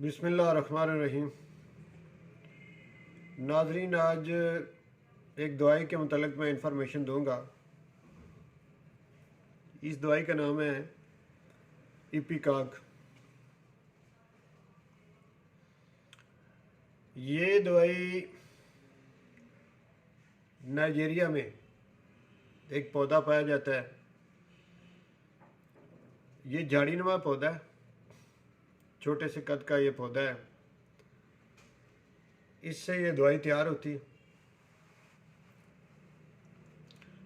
बिस्मिल्लाहिर्रहमानिर्रहीम। नाजरीन, आज एक दवाई के मतलब मैं इंफॉर्मेशन दूंगा। इस दवाई का नाम है इपिकाग। ये दवाई नाइजीरिया में एक पौधा पाया जाता है। ये झाड़ीनुमा पौधा है, छोटे से कद का ये पौधा है। इससे ये दवाई तैयार होती है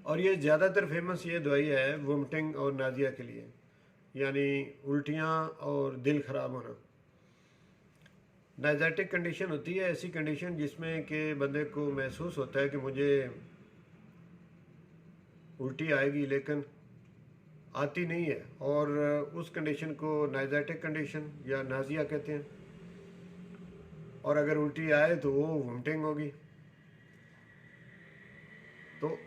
और ये ज़्यादातर फेमस ये दवाई है वोमिटिंग और नाजिया के लिए, यानी उल्टियाँ और दिल ख़राब होना। नाइजेटिक कंडीशन होती है, ऐसी कंडीशन जिसमें कि बंदे को महसूस होता है कि मुझे उल्टी आएगी, लेकिन आती नहीं है, और उस कंडीशन को नाइजेटिक कंडीशन या नाजिया कहते हैं। और अगर उल्टी आए तो वो वोमिटिंग होगी। तो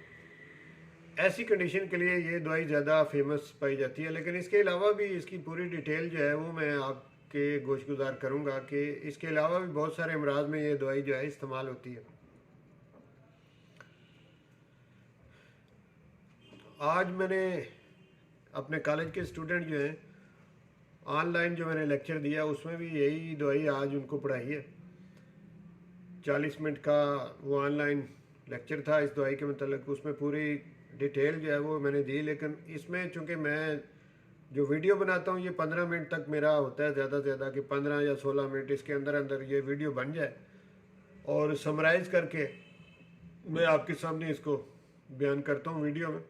ऐसी कंडीशन के लिए ये दवाई ज़्यादा फेमस पाई जाती है। लेकिन इसके अलावा भी इसकी पूरी डिटेल जो है वो मैं आपके गोशगुजार करूँगा कि इसके अलावा भी बहुत सारे अमराज में ये दवाई जो है इस्तेमाल होती है। आज मैंने अपने कॉलेज के स्टूडेंट जो हैं ऑनलाइन जो मैंने लेक्चर दिया उसमें भी यही दवाई आज उनको पढ़ाई है। 40 मिनट का वो ऑनलाइन लेक्चर था इस दवाई के मतलब, उसमें पूरी डिटेल जो है वो मैंने दी। लेकिन इसमें चूँकि मैं जो वीडियो बनाता हूँ ये 15 मिनट तक मेरा होता है, ज़्यादा से ज़्यादा कि 15 या 16 मिनट इसके अंदर अंदर ये वीडियो बन जाए और समराइज करके मैं आपके सामने इसको बयान करता हूँ वीडियो में।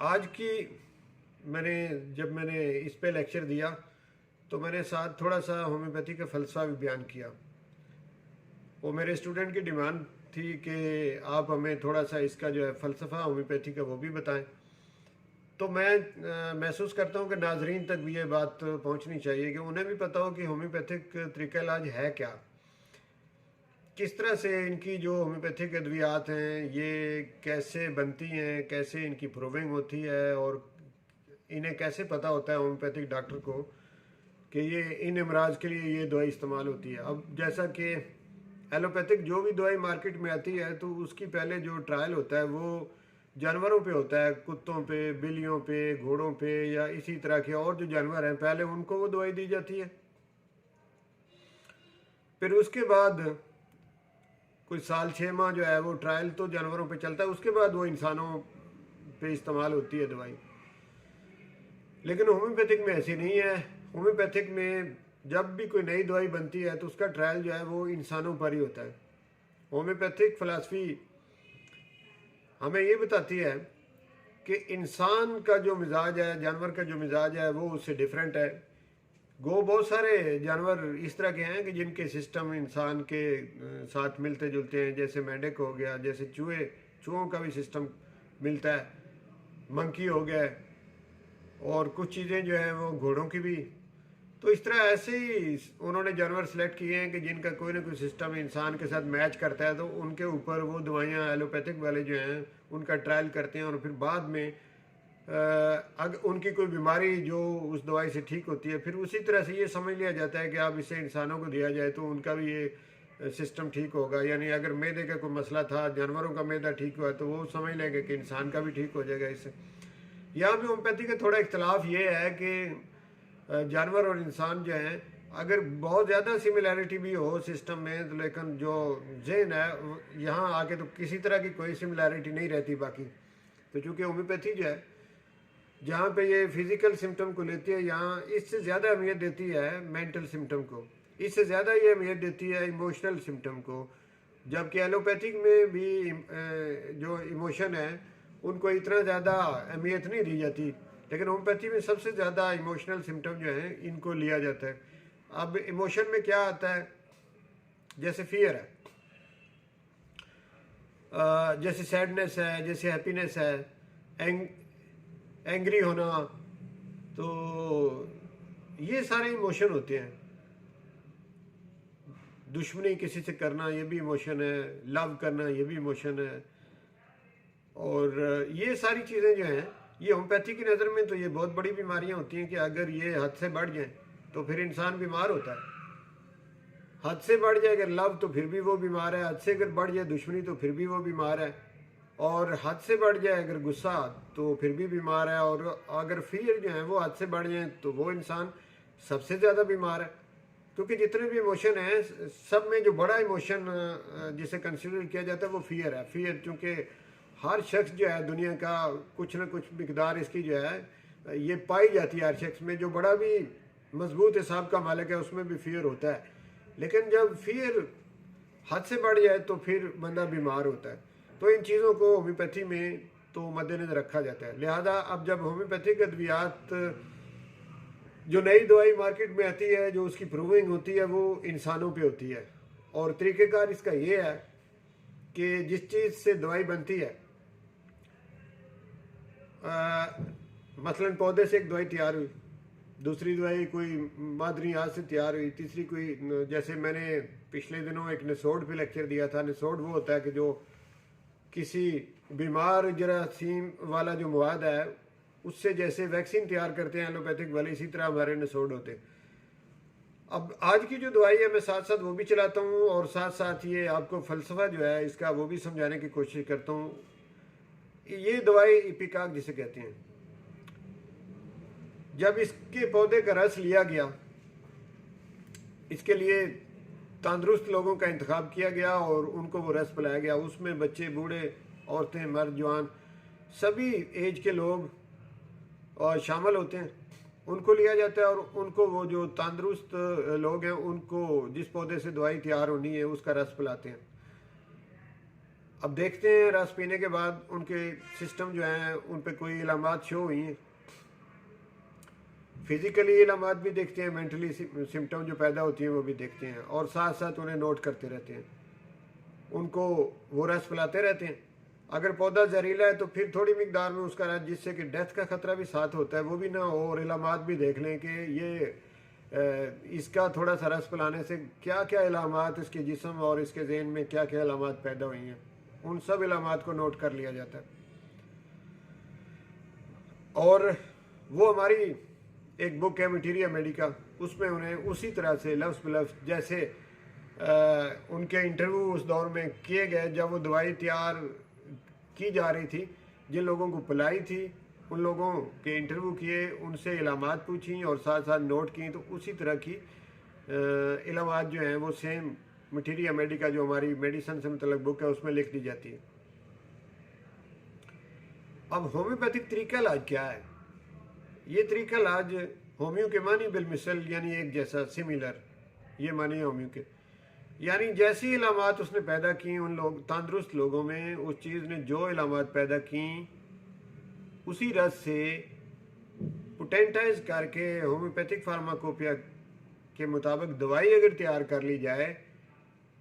आज की जब मैंने इस पे लेक्चर दिया तो मैंने साथ थोड़ा सा होम्योपैथी का फ़लसफ़ा भी बयान किया। वो मेरे स्टूडेंट की डिमांड थी कि आप हमें थोड़ा सा इसका जो है फ़लसफ़ा होम्योपैथी का वो भी बताएं। तो मैं महसूस करता हूँ कि नाजरीन तक भी ये बात पहुँचनी चाहिए कि उन्हें भी पता हो कि होम्योपैथिक तरीक़ा इलाज है क्या, किस तरह से इनकी जो होम्योपैथिक अद्वियात हैं ये कैसे बनती हैं, कैसे इनकी प्रूविंग होती है, और इन्हें कैसे पता होता है होम्योपैथिक डॉक्टर को कि ये इन अमराज के लिए ये दवाई इस्तेमाल होती है। अब जैसा कि एलोपैथिक जो भी दवाई मार्केट में आती है तो उसकी पहले जो ट्रायल होता है वो जानवरों पे होता है, कुत्तों पे, बिल्लियों पे, घोड़ों पे, या इसी तरह के और जो जानवर हैं पहले उनको वो दवाई दी जाती है। फिर उसके बाद कोई साल 6 माह जो है वो ट्रायल तो जानवरों पे चलता है, उसके बाद वो इंसानों पे इस्तेमाल होती है दवाई। लेकिन होम्योपैथिक में ऐसी नहीं है। होम्योपैथिक में जब भी कोई नई दवाई बनती है तो उसका ट्रायल जो है वो इंसानों पर ही होता है। होम्योपैथिक फ़िलासफ़ी हमें ये बताती है कि इंसान का जो मिजाज है, जानवर का जो मिजाज है वो उससे डिफरेंट है। बहुत सारे जानवर इस तरह के हैं कि जिनके सिस्टम इंसान के साथ मिलते जुलते हैं, जैसे मेंढक हो गया, जैसे चूहों का भी सिस्टम मिलता है, मंकी हो गया, और कुछ चीज़ें जो हैं वो घोड़ों की भी। तो इस तरह ऐसे ही उन्होंने जानवर सेलेक्ट किए हैं कि जिनका कोई ना कोई सिस्टम इंसान के साथ मैच करता है, तो उनके ऊपर वो दवाइयाँ एलोपैथिक वाले जो हैं उनका ट्रायल करते हैं, और फिर बाद में अगर उनकी कोई बीमारी जो उस दवाई से ठीक होती है फिर उसी तरह से ये समझ लिया जाता है कि अब इसे इंसानों को दिया जाए तो उनका भी ये सिस्टम ठीक होगा। यानी अगर मैदे का कोई मसला था, जानवरों का मैदा ठीक हुआ तो वो समझ लेंगे कि इंसान का भी ठीक हो जाएगा इससे। यहाँ भी होम्योपैथी का थोड़ा इख्तलाफ ये है कि जानवर और इंसान जो हैं अगर बहुत ज़्यादा सिमिलैरिटी भी हो सिस्टम में, तो लेकिन जो जहन है यहाँ आके तो किसी तरह की कोई सिमिलैरिटी नहीं रहती बाकी। तो चूँकि होम्योपैथी जो है जहाँ पे ये फिज़िकल सिम्टम को लेती है, यहाँ इससे ज़्यादा अहमियत देती है मेंटल सिम्टम को, इससे ज़्यादा ये अहमियत देती है इमोशनल सिम्टम को। जबकि एलोपैथिक में भी जो इमोशन है उनको इतना ज़्यादा अहमियत नहीं दी जाती, लेकिन होम्योपैथी में सबसे ज़्यादा इमोशनल सिम्टम जो है इनको लिया जाता है। अब इमोशन में क्या आता है, जैसे फियर है, जैसे सैडनेस है, जैसे हैप्पीनेस है, एंग्री होना, तो ये सारे इमोशन होते हैं। दुश्मनी किसी से करना ये भी इमोशन है, लव करना ये भी इमोशन है, और ये सारी चीज़ें जो हैं ये होम्योपैथी की नज़र में तो ये बहुत बड़ी बीमारियां होती हैं कि अगर ये हद से बढ़ जाएं तो फिर इंसान बीमार होता है। हद से बढ़ जाए अगर लव तो फिर भी वो बीमार है, हद से अगर बढ़ जाए दुश्मनी तो फिर भी वो बीमार है, और हद से बढ़ जाए अगर गुस्सा तो फिर भी बीमार है, और अगर फियर जो है वो हद से बढ़ जाए तो वो इंसान सबसे ज़्यादा बीमार है। क्योंकि जितने भी इमोशन हैं सब में जो बड़ा इमोशन जिसे कंसिडर किया जाता है वो फियर है। फियर चूँकि हर शख्स जो है दुनिया का कुछ ना कुछ मिकदार इसकी जो है ये पाई जाती है हर शख्स में। जो बड़ा भी मजबूत हिसाब का मालिक है उसमें भी फियर होता है, लेकिन जब फियर हद से बढ़ जाए तो फिर बंदा बीमार होता है। तो इन चीज़ों को होम्योपैथी में तो मद्देनजर रखा जाता है। लिहाजा अब जब होम्योपैथिक अद्वियात जो नई दवाई मार्केट में आती है, जो उसकी प्रूविंग होती है वो इंसानों पे होती है, और तरीक़ेकार इसका ये है कि जिस चीज़ से दवाई बनती है, मसलन पौधे से एक दवाई तैयार हुई, दूसरी दवाई कोई मादरी आज से तैयार हुई, तीसरी कोई, जैसे मैंने पिछले दिनों एक निसोड पे लेक्चर दिया था। निसोड वो होता है कि जो किसी बीमार जरासीम वाला जो मवाद है उससे जैसे वैक्सीन तैयार करते हैं एलोपैथिक वाले, इसी तरह हमारे निसोड होते हैं। अब आज की जो दवाई है मैं साथ साथ वो भी चलाता हूँ, और साथ साथ ये आपको फ़लसफ़ा जो है इसका वो भी समझाने की कोशिश करता हूँ। ये दवाई इपिकाक जिसे कहते हैं, जब इसके पौधे का रस लिया गया, इसके लिए तंदुरुस्त लोगों का इंतखाब किया गया और उनको वो रस पिलाया गया। उसमें बच्चे, बूढ़े, औरतें, मर्द, जवान, सभी एज के लोग और शामिल होते हैं। उनको लिया जाता है और उनको वो जो तंदुरुस्त लोग हैं उनको जिस पौधे से दवाई तैयार होनी है उसका रस पिलाते हैं। अब देखते हैं रस पीने के बाद उनके सिस्टम जो हैं उन पर कोई इलामात शो हुई हैं, फिज़िकली इलामात भी देखते हैं, मेंटली सिम्टम जो पैदा होती हैं वो भी देखते हैं, और साथ साथ उन्हें नोट करते रहते हैं। उनको वो रस पिलाते रहते हैं। अगर पौधा जहरीला है तो फिर थोड़ी मिकदार में उसका रस, जिससे कि डेथ का ख़तरा भी साथ होता है, वो भी ना हो, और इलामात भी देख लें कि ये इसका थोड़ा सा रस पिलाने से क्या क्या इलामात इसके जिस्म और इसके जहन में क्या क्या इलामात पैदा हुई हैं, उन सब इलामात को नोट कर लिया जाता है। और वो हमारी एक बुक है मटीरिया मेडिका, उसमें उन्हें उसी तरह से लफ्ज़ बलफ्ज़ जैसे उनके इंटरव्यू उस दौर में किए गए जब वो दवाई तैयार की जा रही थी, जिन लोगों को पिलाई थी उन लोगों के इंटरव्यू किए, उनसे इलामात पूछी और साथ साथ नोट की, तो उसी तरह की इलामात जो हैं वो सेम मटीरिया मेडिका जो हमारी मेडिसिन से मतलब बुक है उसमें लिख दी जाती है। अब होम्योपैथिक तरीका इलाज क्या है? ये तरीका इलाज होम्यो के मानी बिलमिसल, यानी एक जैसा, सिमिलर, ये मानी होम्यो के, यानी जैसी इलामात उसने पैदा की उन लोग तंदुरुस्त लोगों में, उस चीज़ ने जो इलामात पैदा की उसी रस से पोटेंटाइज करके होम्योपैथिक फार्माकोपिया के मुताबिक दवाई अगर तैयार कर ली जाए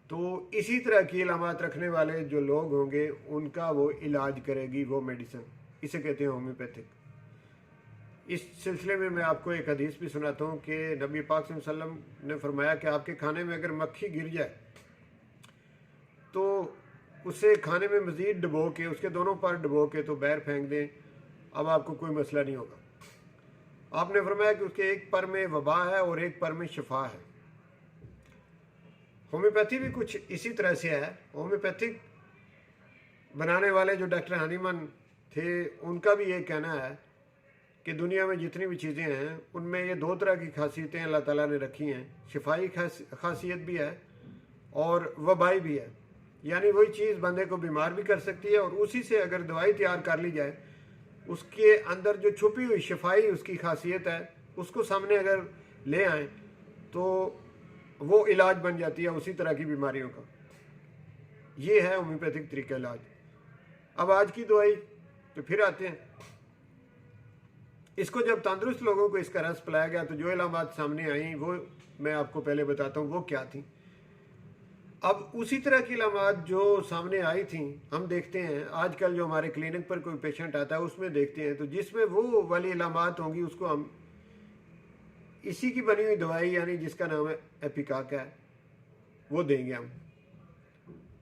तो इसी तरह की इलामात रखने वाले जो लोग होंगे उनका वो इलाज करेगी वो मेडिसिन। इसे कहते हैं होम्योपैथिक। इस सिलसिले में मैं आपको एक हदीस भी सुनाता हूँ कि नबी पाक सल्लल्लाहु अलैहि वसल्लम ने फरमाया कि आपके खाने में अगर मक्खी गिर जाए तो उसे खाने में मज़ीद डुबो के, उसके दोनों पर डुबो के तो बाहर फेंक दें, अब आपको कोई मसला नहीं होगा। आपने फरमाया कि उसके एक पर में वबा है और एक पर में शिफा है। होम्योपैथी भी कुछ इसी तरह से है। होम्योपैथिक बनाने वाले जो डॉक्टर हनीमन थे उनका भी ये कहना है कि दुनिया में जितनी भी चीज़ें हैं उनमें ये दो तरह की खासियतें अल्लाह ताला ने रखी हैं, शिफाई खासियत भी है और वबाई भी है। यानी वही चीज़ बंदे को बीमार भी कर सकती है, और उसी से अगर दवाई तैयार कर ली जाए, उसके अंदर जो छुपी हुई शिफाई उसकी खासियत है उसको सामने अगर ले आएँ तो वो इलाज बन जाती है उसी तरह की बीमारियों का। ये है होम्योपैथिक तरीका इलाज। अब आज की दवाई तो फिर आते हैं, इसको जब तंदुरुस्त लोगों को इसका रस पिलाया गया तो जो इलामात सामने आई वो मैं आपको पहले बताता हूँ वो क्या थी। अब उसी तरह की इलामात जो सामने आई थी हम देखते हैं आजकल जो हमारे क्लिनिक पर कोई पेशेंट आता है उसमें देखते हैं, तो जिसमें वो वाली इलामात होंगी उसको हम इसी की बनी हुई दवाई यानी जिसका नाम है एपिकाक है वो देंगे हम।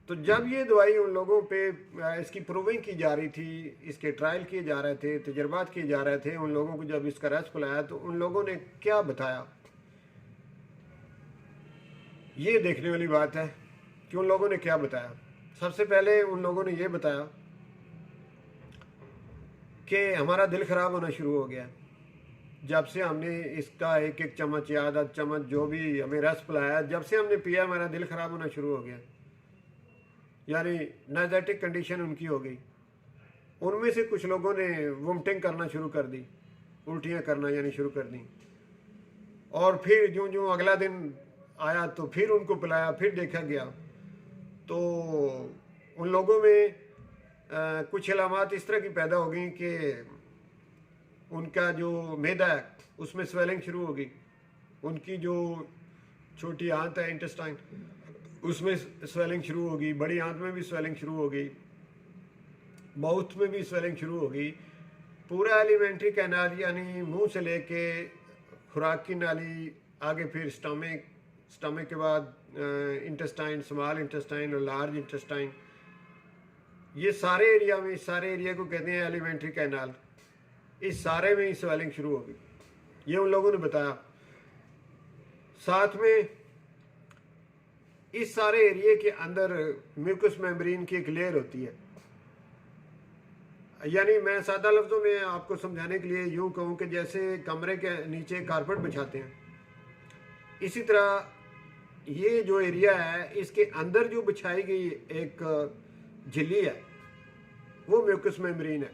तो जब ये दवाई उन लोगों पे इसकी प्रूविंग की जा रही थी, इसके ट्रायल किए जा रहे थे, तजर्बात किए जा रहे थे, उन लोगों को जब इसका रस पिलाया तो उन लोगों ने क्या बताया, ये देखने वाली बात है कि उन लोगों ने क्या बताया। सबसे पहले उन लोगों ने ये बताया कि हमारा दिल ख़राब होना शुरू हो गया जब से हमने इसका एक एक चम्मच या आधा चम्मच जो भी हमें रस पिलाया, जब से हमने पिया हमारा दिल ख़राब होना शुरू हो गया, यानी नाइजेटिक कंडीशन उनकी हो गई। उनमें से कुछ लोगों ने वोमिटिंग करना शुरू कर दी, उल्टियाँ करना यानी शुरू कर दी। और फिर जो जो अगला दिन आया तो फिर उनको पिलाया, फिर देखा गया तो उन लोगों में कुछ अलामात इस तरह की पैदा हो गई कि उनका जो मैदा है उसमें स्वेलिंग शुरू हो गई, उनकी जो छोटी आंत है इंटेस्टाइन उसमें स्वेलिंग शुरू हो गई, बड़ी आंत में भी स्वेलिंग शुरू हो गई, माउथ में भी स्वेलिंग शुरू हो गई। पूरा एलिमेंट्री कैनाल यानी मुंह से लेके खुराक की नाली आगे, फिर स्टमक के बाद इंटेस्टाइन, स्मॉल इंटेस्टाइन और लार्ज इंटेस्टाइन, ये सारे एरिया में, इस सारे एरिया को कहते हैं एलिमेंट्री कैनाल, इस सारे में स्वेलिंग शुरू हो गई, ये उन लोगों ने बताया। साथ में इस सारे एरिया के अंदर म्यूकस मेम्ब्रेन की एक लेयर होती है, यानी मैं सादा लफ्ज़ों में आपको समझाने के लिए यूँ कहूँ कि जैसे कमरे के नीचे कारपेट बिछाते हैं, इसी तरह ये जो एरिया है इसके अंदर जो बिछाई गई एक झिल्ली है वो म्यूकस मेम्ब्रेन है।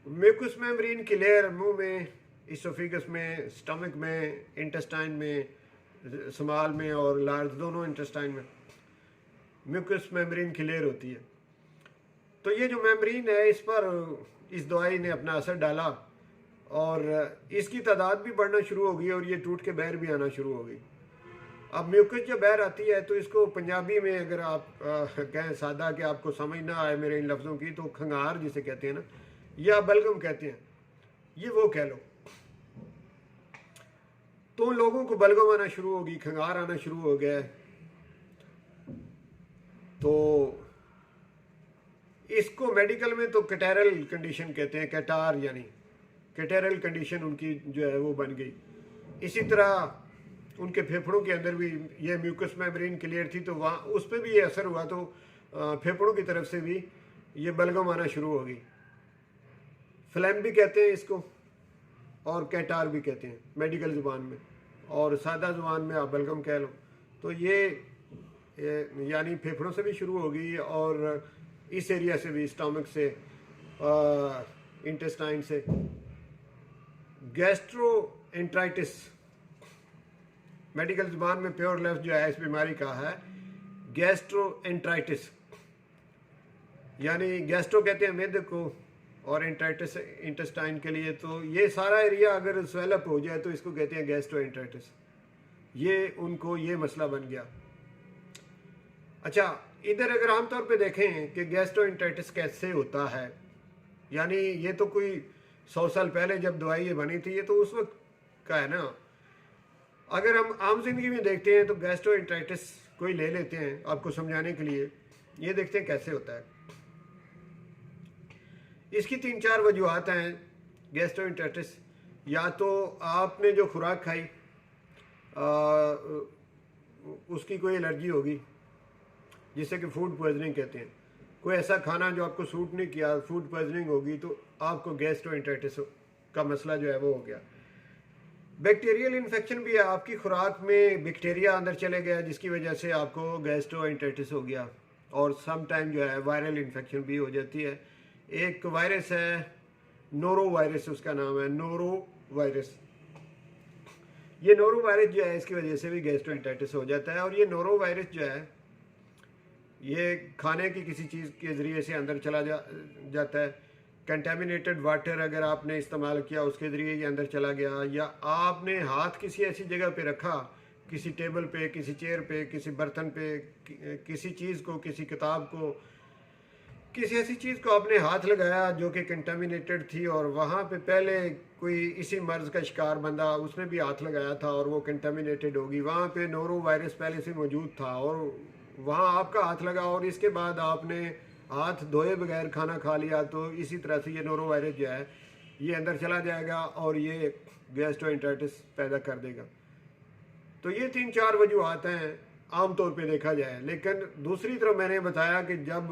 म्यूकस मेम्ब्रेन की लेयर मुंह में, इसोफेगस में, स्टमक में, इंटेस्टाइन में, स्मॉल में और लार्ज दोनों इंटेस्टाइन में म्यूकस मेम्ब्रेन की लेयर होती है। तो ये जो मेम्ब्रेन है इस पर इस दवाई ने अपना असर डाला और इसकी तादाद भी बढ़ना शुरू हो गई और ये टूट के बाहर भी आना शुरू हो गई। अब म्यूकस जब बाहर आती है तो इसको पंजाबी में अगर आप कहें सादा कि आपको समझ ना आए मेरे इन लफ्ज़ों की, तो खंगार जिसे कहते हैं ना, या बलगम कहते हैं, ये वो कह लो। तो उन लोगों को बलगम आना शुरू होगी, खंगार आना शुरू हो गया। तो इसको मेडिकल में तो कैटारल कंडीशन कहते हैं, कैटार यानी कैटारल कंडीशन उनकी जो है वो बन गई। इसी तरह उनके फेफड़ों के अंदर भी ये म्यूकस मेम्ब्रेन क्लियर थी तो वहाँ उस पर भी ये असर हुआ, तो फेफड़ों की तरफ से भी ये बलगम आना शुरू हो गई। फ्लैम भी कहते हैं इसको और कैटार भी कहते हैं मेडिकल ज़ुबान में, और सादा ज़ुबान में आप बलगम कह लो। तो ये यानी फेफड़ों से भी शुरू हो गई और इस एरिया से भी, स्टमक से, इंटेस्टाइन से। गैस्ट्रोएंटराइटिस मेडिकल ज़ुबान में प्योर लफ्ज़ जो है इस बीमारी का है गैस्ट्रोएंटराइटिस, यानी गैस्ट्रो कहते हैं मैदे को और एंटराइटिस इंटेस्टाइन के लिए। तो ये सारा एरिया अगर स्वेलअप हो जाए तो इसको कहते हैं गैस्ट्रोएंटराइटिस। ये उनको ये मसला बन गया। अच्छा, इधर अगर आमतौर पे देखें कि गैस्ट्रोएंटराइटिस कैसे होता है, यानी ये तो कोई 100 साल पहले जब दवाई ये बनी थी, ये तो उस वक्त का है ना। अगर हम आम जिंदगी में देखते हैं तो गैस्ट्रोएंटराइटिस कोई ले लेते हैं आपको समझाने के लिए, ये देखते हैं कैसे होता है। इसकी 3-4 वजूहत हैं गैस्ट्रोएंटराइटिस। या तो आपने जो खुराक खाई उसकी कोई एलर्जी होगी, जिसे कि फूड पॉइजनिंग कहते हैं। कोई ऐसा खाना जो आपको सूट नहीं किया, फूड पॉइजनिंग होगी, तो आपको गैस्ट्रोएंटराइटिस का मसला जो है वो हो गया। बैक्टीरियल इन्फेक्शन भी है, आपकी खुराक में बैक्टीरिया अंदर चले गया जिसकी वजह से आपको गैस्ट्रोएंटराइटिस हो गया। और सम टाइम जो है वायरल इन्फेक्शन भी हो जाती है। एक वायरस है नोरो वायरस, उसका नाम है नोरो वायरस। ये नोरो वायरस जो है इसकी वजह से भी गैस्ट्रोएंटराइटिस हो जाता है। और ये नोरो वायरस जो है ये खाने की किसी चीज़ के ज़रिए से अंदर चला जाता है। कंटेमिनेटेड वाटर अगर आपने इस्तेमाल किया उसके ज़रिए ये अंदर चला गया, या आपने हाथ किसी ऐसी जगह पे रखा, किसी टेबल पे, किसी चेयर पे, किसी बर्तन पे, किसी चीज़ को, किसी किताब को, किसी ऐसी चीज़ को आपने हाथ लगाया जो कि कंटेमिनेटेड थी, और वहाँ पे पहले कोई इसी मर्ज़ का शिकार बंदा उसने भी हाथ लगाया था और वो कंटेमिनेटेड होगी। वहाँ पे नोरो वायरस पहले से मौजूद था और वहाँ आपका हाथ लगा और इसके बाद आपने हाथ धोए बगैर खाना खा लिया, तो इसी तरह से ये नोरो वायरस जो है ये अंदर चला जाएगा और ये गैस्ट्रोएंटेराइटिस पैदा कर देगा। तो ये 3-4 वजूहात हैं आमतौर पे देखा जाए। लेकिन दूसरी तरफ मैंने बताया कि जब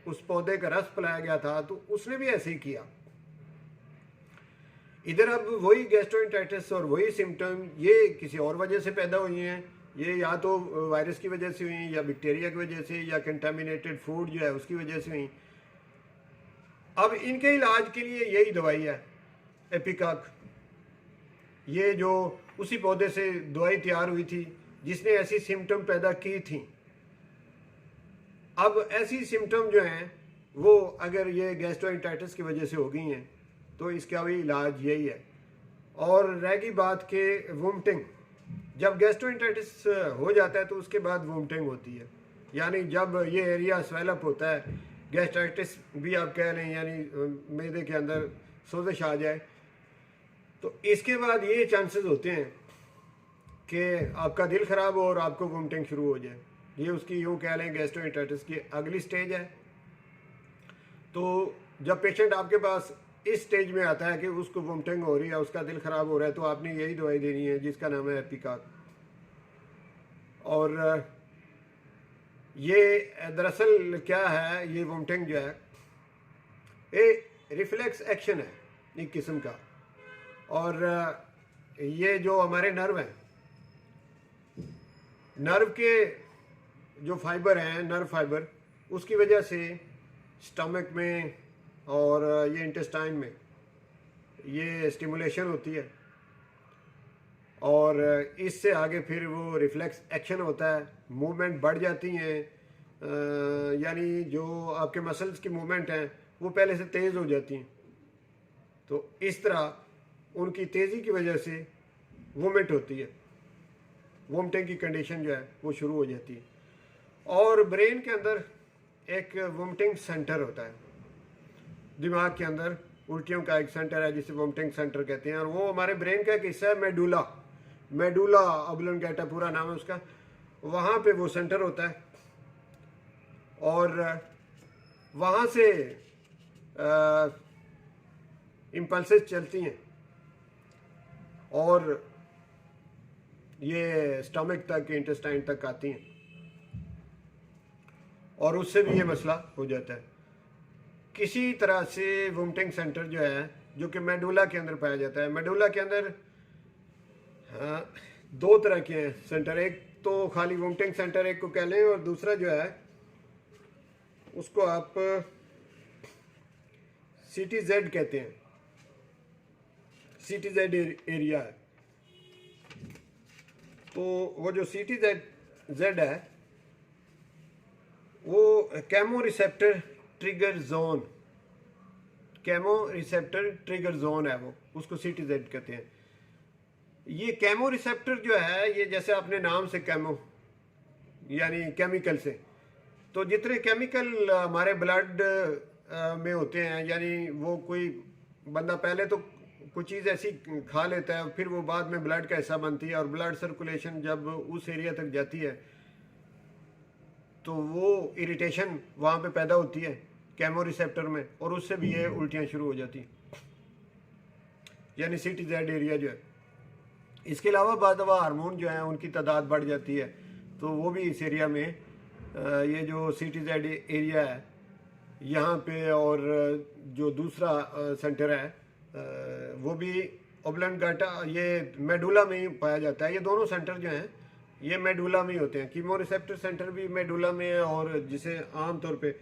उस पौधे का रस पिलाया गया था तो उसने भी ऐसे ही किया। इधर अब वही गैस्ट्रोएंटेराइटिस और वही सिम्टम ये किसी और वजह से पैदा हुई हैं। ये या तो वायरस की वजह से हुई, या बैक्टीरिया की वजह से, या कंटामिनेटेड फूड जो है उसकी वजह से हुई। अब इनके इलाज के लिए यही दवाई है एपिकाक। ये जो उसी पौधे से दवाई तैयार हुई थी जिसने ऐसी सिम्टम पैदा की थी। अब ऐसी सिम्टम जो हैं वो अगर ये गैस्ट्रोएंटेराइटिस की वजह से हो गई हैं तो इसका भी इलाज यही है। और रह गई बात के वोमिटिंग, जब गैस्ट्रोएंटेराइटिस हो जाता है तो उसके बाद वोमिटिंग होती है, यानी जब ये एरिया स्वेलअप होता है, गैस्ट्राइटिस भी आप कह लें, यानी मैदे के अंदर सोजिश आ जाए, तो इसके बाद ये चांसेस होते हैं कि आपका दिल ख़राब हो और आपको वोमिटिंग शुरू हो जाए। ये उसकी यूँ कह लें गैस्ट्रोएंटेराइटिस की अगली स्टेज है। तो जब पेशेंट आपके पास इस स्टेज में आता है कि उसको वोमिटिंग हो रही है, उसका दिल ख़राब हो रहा है, तो आपने यही दवाई देनी है जिसका नाम है एपिकाक। और ये दरअसल क्या है, ये वोमिटिंग जो है ये रिफ्लेक्स एक्शन है एक किस्म का। और ये जो हमारे नर्व हैं, नर्व के जो फाइबर हैं, नर्व फाइबर, उसकी वजह से स्टमक में और ये इंटेस्टाइन में ये स्टिमुलेशन होती है और इससे आगे फिर वो रिफ्लेक्स एक्शन होता है, मूवमेंट बढ़ जाती हैं, यानी जो आपके मसल्स की मूवमेंट हैं वो पहले से तेज़ हो जाती हैं। तो इस तरह उनकी तेज़ी की वजह से वोमिट होती है, वोमिटिंग की कंडीशन जो है वो शुरू हो जाती है। और ब्रेन के अंदर एक वोमिटिंग सेंटर होता है, दिमाग के अंदर उल्टियों का एक सेंटर है जिसे वोमिटिंग सेंटर कहते हैं, और वो हमारे ब्रेन का एक हिस्सा है, मेडुला ऑब्लोंगेटा पूरा नाम है उसका। वहाँ पे वो सेंटर होता है और वहाँ से इम्पल्सेस चलती हैं और ये स्टमक तक, इंटेस्टाइन तक आती हैं और उससे भी ये मसला हो जाता है। किसी तरह से वोमिटिंग सेंटर जो है, जो कि मेडुला के अंदर पाया जाता है, मेडुला के अंदर दो तरह के हैं सेंटर, एक तो खाली वोमिटिंग सेंटर एक को कह लें, और दूसरा जो है उसको आप CTZ कहते हैं, CTZ एरिया है। तो वो जो CTZ है वो chemo receptor trigger zone, chemo receptor trigger zone है, वो उसको CTZ कहते हैं। ये केमो रिसेप्टर जो है, ये जैसे अपने नाम से केमो यानी केमिकल से, तो जितने केमिकल हमारे ब्लड में होते हैं, यानी वो कोई बंदा पहले तो कुछ चीज़ ऐसी खा लेता है, फिर वो बाद में ब्लड का हिस्सा बनती है, और ब्लड सर्कुलेशन जब उस एरिया तक जाती है तो वो इरिटेशन वहाँ पे पैदा होती है केमो रिसेप्टर में, और उससे भी ये उल्टियाँ शुरू हो जाती हैं, यानी CTZ एरिया जो है। इसके अलावा बाद दफ़ा हार्मोन जो है उनकी तादाद बढ़ जाती है, तो वो भी इस एरिया में ये जो CTZ एरिया है यहाँ पे, और जो दूसरा सेंटर है वो भी ओब्लोंगेटा, ये मेडुला में ही पाया जाता है। ये दोनों सेंटर जो हैं ये मेडुला में ही होते हैं। कीमो रिसेप्टर सेंटर भी मेडुला में है, और जिसे आमतौर पे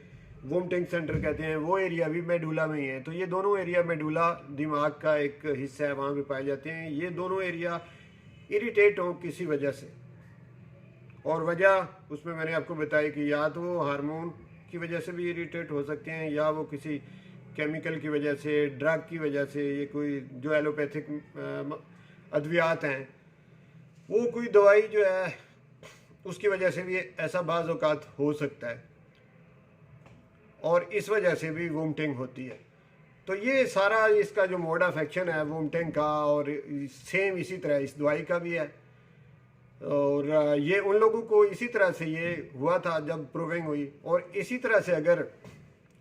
वोमिटिंग सेंटर कहते हैं वो एरिया भी मेडुला में ही है। तो ये दोनों एरिया मेडुला दिमाग का एक हिस्सा है, वहाँ पे पाए जाते हैं। ये दोनों एरिया इरिटेट हो किसी वजह से, और वजह उसमें मैंने आपको बताई कि या तो वो हार्मोन की वजह से भी इरिटेट हो सकते हैं, या वो किसी केमिकल की वजह से, ड्रग की वजह से, ये कोई जो एलोपैथिक अद्वियात हैं, वो कोई दवाई जो है उसकी वजह से भी ऐसा बाज़ औक़ात हो सकता है, और इस वजह से भी वोमिटिंग होती है। तो ये सारा इसका जो मोड ऑफ एक्शन है वोमिटिंग का, और सेम इसी तरह इस दवाई का भी है। और ये उन लोगों को इसी तरह से ये हुआ था जब प्रूविंग हुई, और इसी तरह से अगर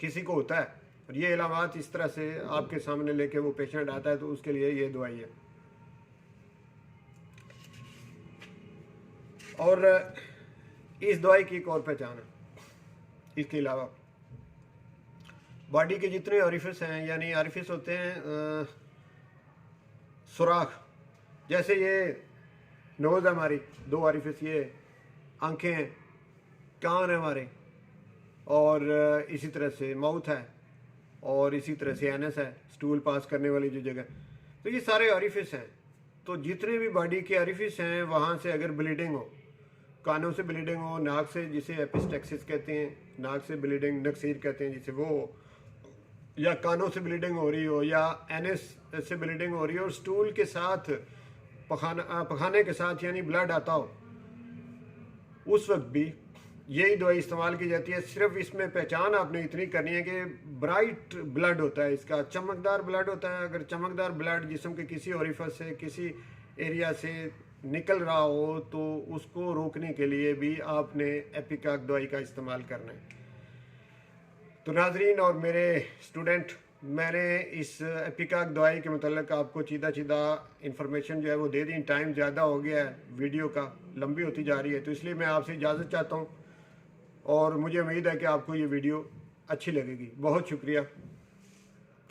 किसी को होता है और ये इलामात इस तरह से आपके सामने लेके वो पेशेंट आता है तो उसके लिए ये दवाई है। और इस दवाई की एक और पहचान है, इसके अलावा बॉडी के जितने ऑरिफिस हैं, यानी ऑरिफिस होते हैं सुराख, जैसे ये नोज़ है हमारी, 2 ऑरिफिस, ये आंखें हैं, कान है हमारे, और इसी तरह से माउथ है, और इसी तरह से एनस है, स्टूल पास करने वाली जो जगह। तो ये सारे ऑरिफिस हैं। तो जितने भी बॉडी के ऑरिफिस हैं वहाँ से अगर ब्लीडिंग हो, कानों से ब्लीडिंग हो, नाक से जिसे एपिस्टेक्सिस कहते हैं, नाक से ब्लीडिंग नक्सीर कहते हैं जिसे, वो हो, या कानों से ब्लीडिंग हो रही हो, या एनएस से ब्लीडिंग हो रही हो, और स्टूल के साथ पखाने के साथ यानी ब्लड आता हो, उस वक्त भी यही दवाई इस्तेमाल की जाती है। सिर्फ इसमें पहचान आपने इतनी करनी है कि ब्राइट ब्लड होता है इसका, चमकदार ब्लड होता है। अगर चमकदार ब्लड जिस्म के किसी ओरिफिस से, किसी एरिया से निकल रहा हो तो उसको रोकने के लिए भी आपने एपिकाक दवाई का इस्तेमाल करना है। तो नाजरीन और मेरे स्टूडेंट, मैंने इस एपिकाक दवाई के मतलब आपको सीधा इंफॉर्मेशन जो है वो दे दी। टाइम ज़्यादा हो गया है, वीडियो का लंबी होती जा रही है, तो इसलिए मैं आपसे इजाज़त चाहता हूँ, और मुझे उम्मीद है कि आपको ये वीडियो अच्छी लगेगी। बहुत शुक्रिया।